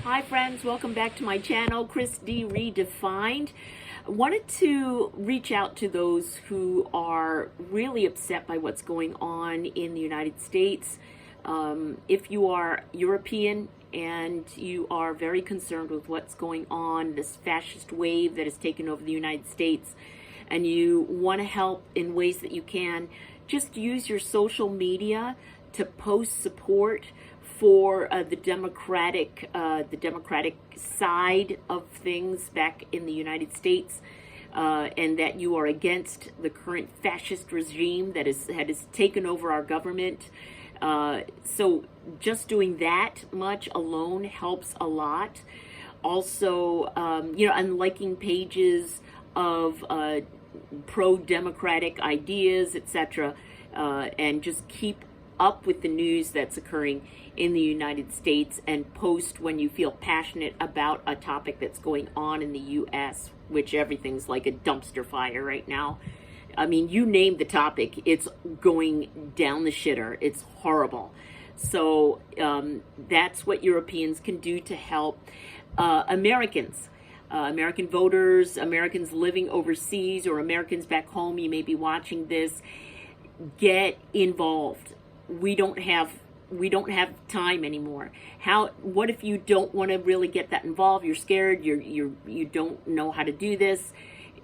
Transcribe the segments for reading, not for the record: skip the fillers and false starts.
Hi friends, welcome back to my channel, Chris D Redefined. I wanted to reach out to those who are really upset by what's going on in the United States. If you are European and you are very concerned with what's going on, this fascist wave that has taken over the United States, and you want to help in ways that you can, just use your social media to post support for the democratic side of things back in the United States, and that you are against the current fascist regime that has taken over our government. So just doing that much alone helps a lot. Also, and liking pages of pro-democratic ideas, etc., and just keep up with the news that's occurring in the United States, and post when you feel passionate about a topic that's going on in the U.S., which everything's like a dumpster fire right now. I mean, you name the topic, it's going down the shitter. It's horrible. So that's what Europeans can do to help Americans. American voters, Americans living overseas, or Americans back home, you may be watching this. Get involved. We don't have time anymore. What if you don't want to really get that involved? You're scared. You don't know how to do this.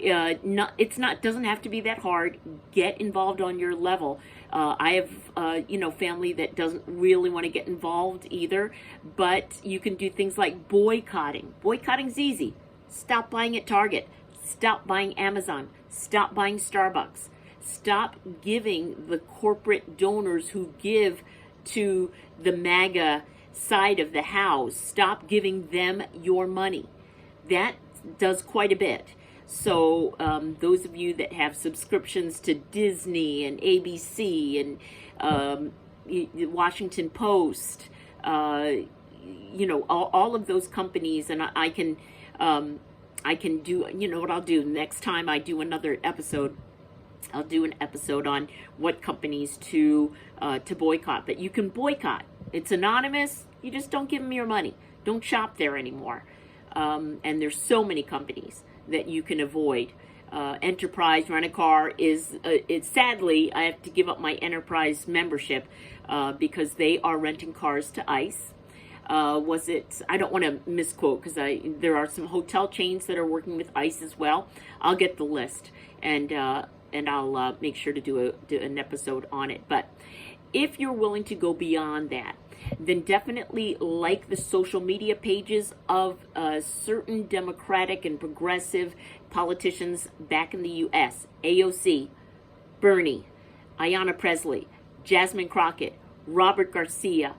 Doesn't have to be that hard. Get involved on your level. I have family that doesn't really want to get involved either, but you can do things like boycotting. Boycotting's easy. Stop buying at Target. Stop buying Amazon. Stop buying Starbucks. Stop giving the corporate donors who give to the MAGA side of the house. Stop giving them your money. That does quite a bit. So those of you that have subscriptions to Disney and ABC and Washington Post, all of those companies, and I can do, what I'll do next time I do another episode. I'll do an episode on what companies to boycott. But you can boycott. It's anonymous. You just don't give them your money. Don't shop there anymore. And there's so many companies that you can avoid. Enterprise Rent-A-Car it's sadly, I have to give up my Enterprise membership because they are renting cars to ICE. I don't want to misquote, because there are some hotel chains that are working with ICE as well. I'll get the list, and I'll make sure to do an episode on it. But if you're willing to go beyond that, then definitely like the social media pages of certain Democratic and progressive politicians back in the U.S. AOC, Bernie, Ayanna Pressley, Jasmine Crockett, Robert Garcia,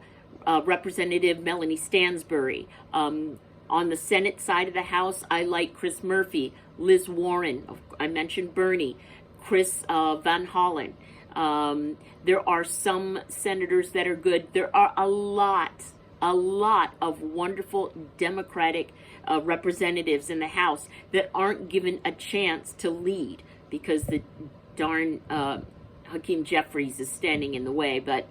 Representative Melanie Stansbury. On the Senate side of the House, I like Chris Murphy, Liz Warren, I mentioned Bernie, Chris Van Hollen. There are some senators that are good. There are a lot of wonderful Democratic representatives in the House that aren't given a chance to lead because the darn Hakeem Jeffries is standing in the way. But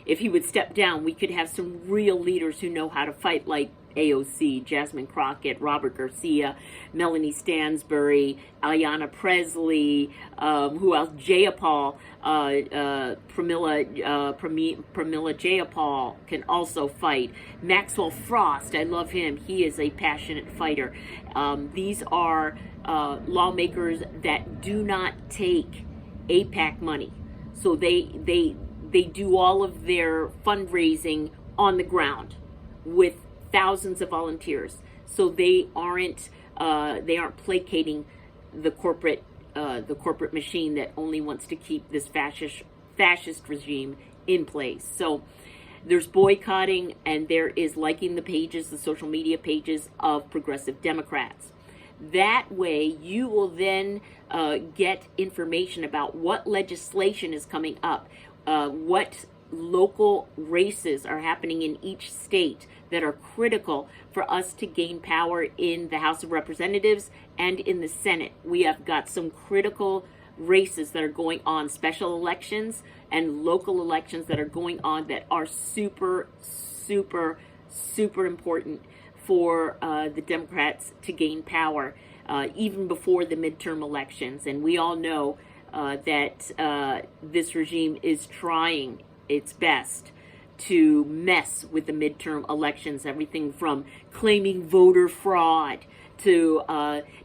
if he would step down, we could have some real leaders who know how to fight, like AOC, Jasmine Crockett, Robert Garcia, Melanie Stansbury, Ayanna Pressley, who else? Jayapal, Pramila Jayapal can also fight. Maxwell Frost, I love him. He is a passionate fighter. These are lawmakers that do not take AIPAC money. So they do all of their fundraising on the ground with thousands of volunteers. So they aren't placating the corporate machine that only wants to keep this fascist regime in place. So there's boycotting, and there is liking the social media pages of progressive Democrats. That way you will then get information about what legislation is coming up, what local races are happening in each state that are critical for us to gain power in the House of Representatives and in the Senate. We have got some critical races that are going on, special elections and local elections that are going on that are super, super super important for the Democrats to gain power, even before the midterm elections. And we all know that this regime is trying its best to mess with the midterm elections, everything from claiming voter fraud to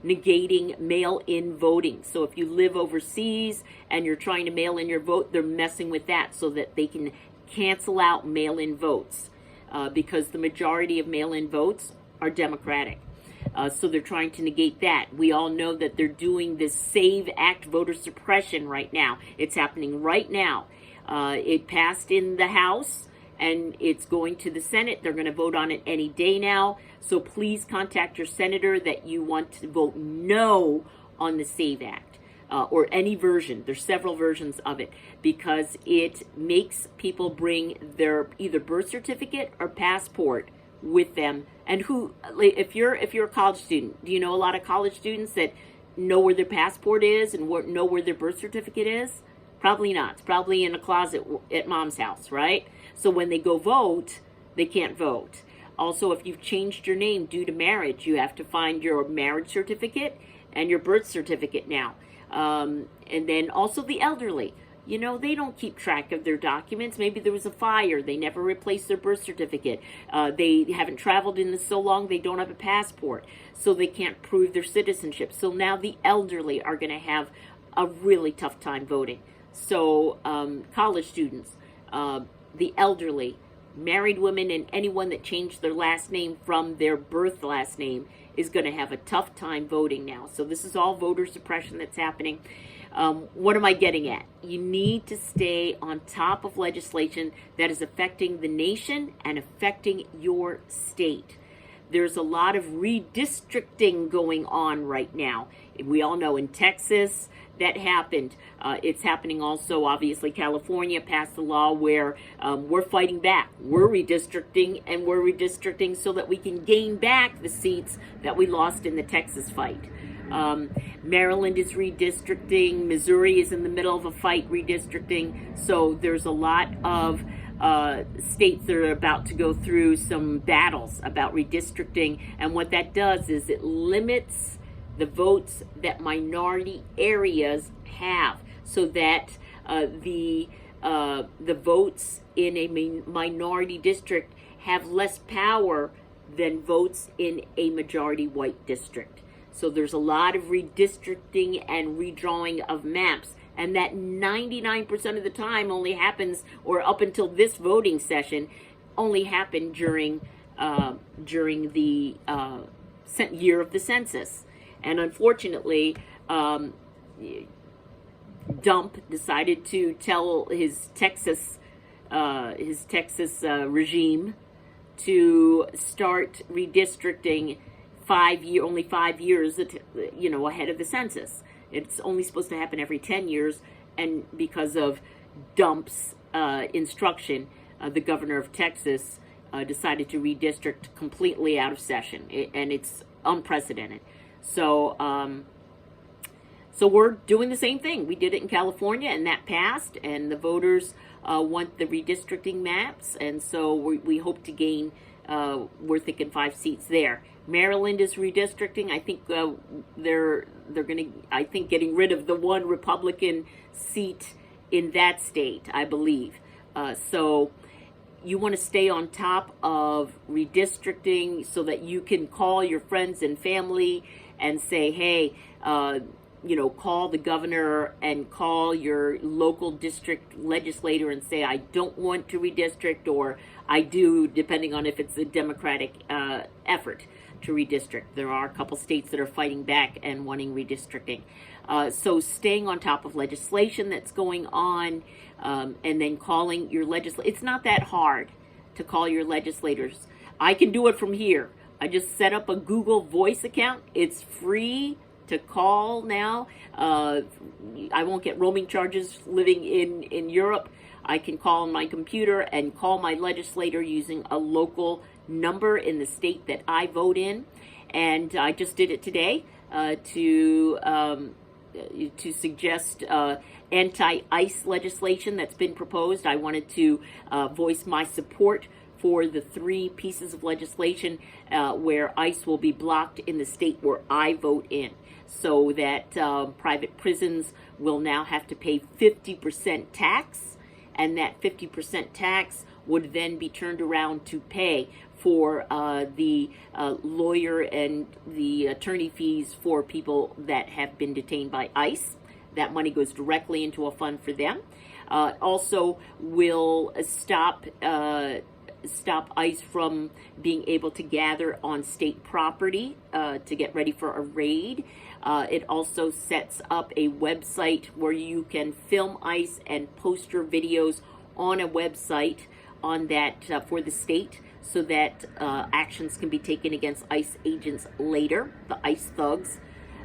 negating mail-in voting. So if you live overseas and you're trying to mail in your vote, they're messing with that so that they can cancel out mail-in votes, because the majority of mail-in votes are Democratic. So they're trying to negate that. We all know that they're doing this SAVE Act voter suppression right now. It's happening right now. It passed in the House, and it's going to the Senate. They're going to vote on it any day now. So please contact your senator that you want to vote no on the SAVE Act, or any version. There's several versions of it, because it makes people bring their either birth certificate or passport with them. And if you're a college student, do you know a lot of college students that know where their passport is and know where their birth certificate is? Probably not. It's probably in a closet at mom's house, right? So when they go vote, they can't vote. Also, if you've changed your name due to marriage, you have to find your marriage certificate and your birth certificate now. And then also the elderly. You know, they don't keep track of their documents. Maybe there was a fire. They never replaced their birth certificate. They haven't traveled in so long, they don't have a passport. So they can't prove their citizenship. So now the elderly are going to have a really tough time voting. So college students, the elderly, married women, and anyone that changed their last name from their birth last name is going to have a tough time voting now. So this is all voter suppression that's happening. What am I getting at? You need to stay on top of legislation that is affecting the nation and affecting your state. There's a lot of redistricting going on right now. We all know in Texas that happened. It's happening also, obviously, California passed a law where we're fighting back. We're redistricting, and we're redistricting so that we can gain back the seats that we lost in the Texas fight. Maryland is redistricting. Missouri is in the middle of a fight redistricting. So there's a lot of states that are about to go through some battles about redistricting. And what that does is it limits the votes that minority areas have, so that the votes in a minority district have less power than votes in a majority white district. So there's a lot of redistricting and redrawing of maps, and that 99% of the time only happens, or up until this voting session, only happened during the year of the census. And unfortunately, Dump decided to tell his Texas regime to start redistricting only 5 years, ahead of the census. It's only supposed to happen every 10 years, and because of Dump's instruction, the governor of Texas decided to redistrict completely out of session, and it's unprecedented. So we're doing the same thing. We did it in California, and that passed, and the voters want the redistricting maps, and so we hope to gain, we're thinking 5 seats there. Maryland is redistricting. I think they're going to, getting rid of the one Republican seat in that state, I believe. So you want to stay on top of redistricting so that you can call your friends and family and say, hey, call the governor and call your local district legislator and say, I don't want to redistrict, or I do, depending on if it's a Democratic effort to redistrict. There are a couple states that are fighting back and wanting redistricting. So staying on top of legislation that's going on, and then calling your it's not that hard to call your legislators. I can do it from here. I just set up a Google Voice account. It's free to call now. I won't get roaming charges living in Europe. I can call on my computer and call my legislator using a local number in the state that I vote in. And I just did it today to suggest anti-ICE legislation that's been proposed. I wanted to voice my support for the 3 pieces of legislation where ICE will be blocked in the state where I vote in, so that private prisons will now have to pay 50% tax, and that 50% tax would then be turned around to pay for the lawyer and the attorney fees for people that have been detained by ICE. That money goes directly into a fund for them. Also will stop ICE from being able to gather on state property to get ready for a raid. It also sets up a website where you can film ICE and post your videos on a website on that for the state, so that actions can be taken against ICE agents later, the ICE thugs.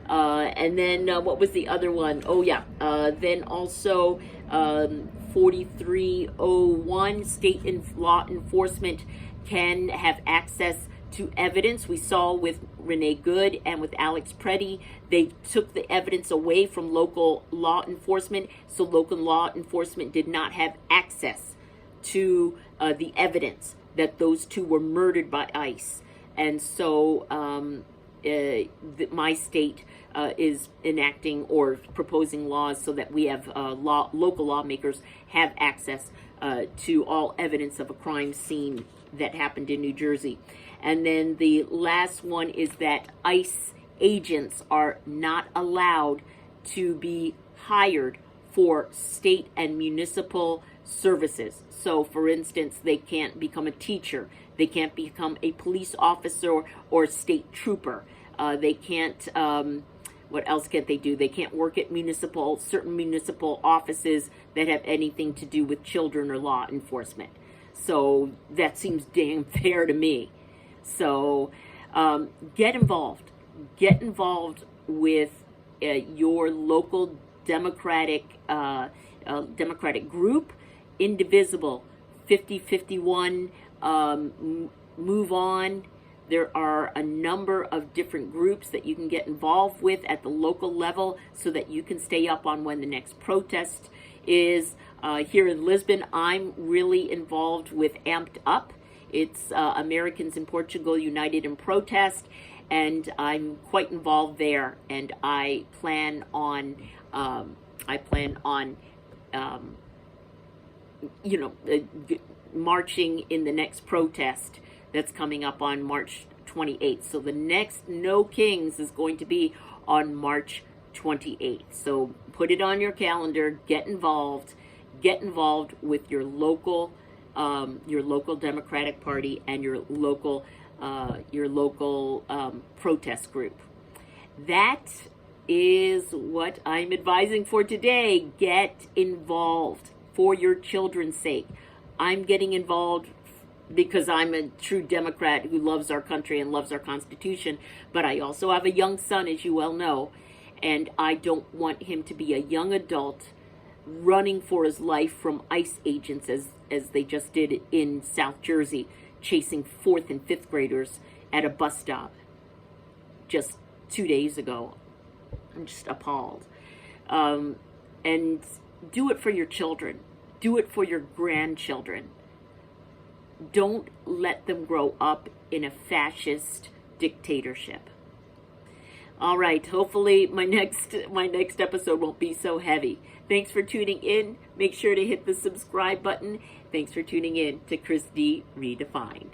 And then what was the other one? Oh yeah, then also 4301, state law enforcement can have access to evidence. We saw with Renee Good and with Alex Preddy, they took the evidence away from local law enforcement, so local law enforcement did not have access to the evidence that those 2 were murdered by ICE. And so my state is enacting or proposing laws so that we have local lawmakers have access to all evidence of a crime scene that happened in New Jersey. And then the last one is that ICE agents are not allowed to be hired for state and municipal services. So, for instance, they can't become a teacher, they can't become a police officer or state trooper. They can't, what else can't they do? They can't work at certain municipal offices that have anything to do with children or law enforcement. So that seems damn fair to me. So get involved. Get involved with your local Democratic group. Indivisible, 5051, Move On. There are a number of different groups that you can get involved with at the local level so that you can stay up on when the next protest is. Here in Lisbon, I'm really involved with Amped Up. It's Americans in Portugal United in Protest, and I'm quite involved there. And I plan on marching in the next protest that's coming up on March 28th. So the next No Kings is going to be on March 28th. So put it on your calendar. Get involved. Get involved with your local Democratic Party and your local protest group. That is what I'm advising for today. Get involved for your children's sake. I'm getting involved because I'm a true Democrat who loves our country and loves our Constitution, but I also have a young son, as you well know, and I don't want him to be a young adult running for his life from ICE agents as they just did in South Jersey, chasing 4th and 5th graders at a bus stop just 2 days ago. I'm just appalled. And do it for your children. Do it for your grandchildren. Don't let them grow up in a fascist dictatorship. All right, hopefully my next episode won't be so heavy. Thanks for tuning in. Make sure to hit the subscribe button. Thanks for tuning in to Chris D Redefined.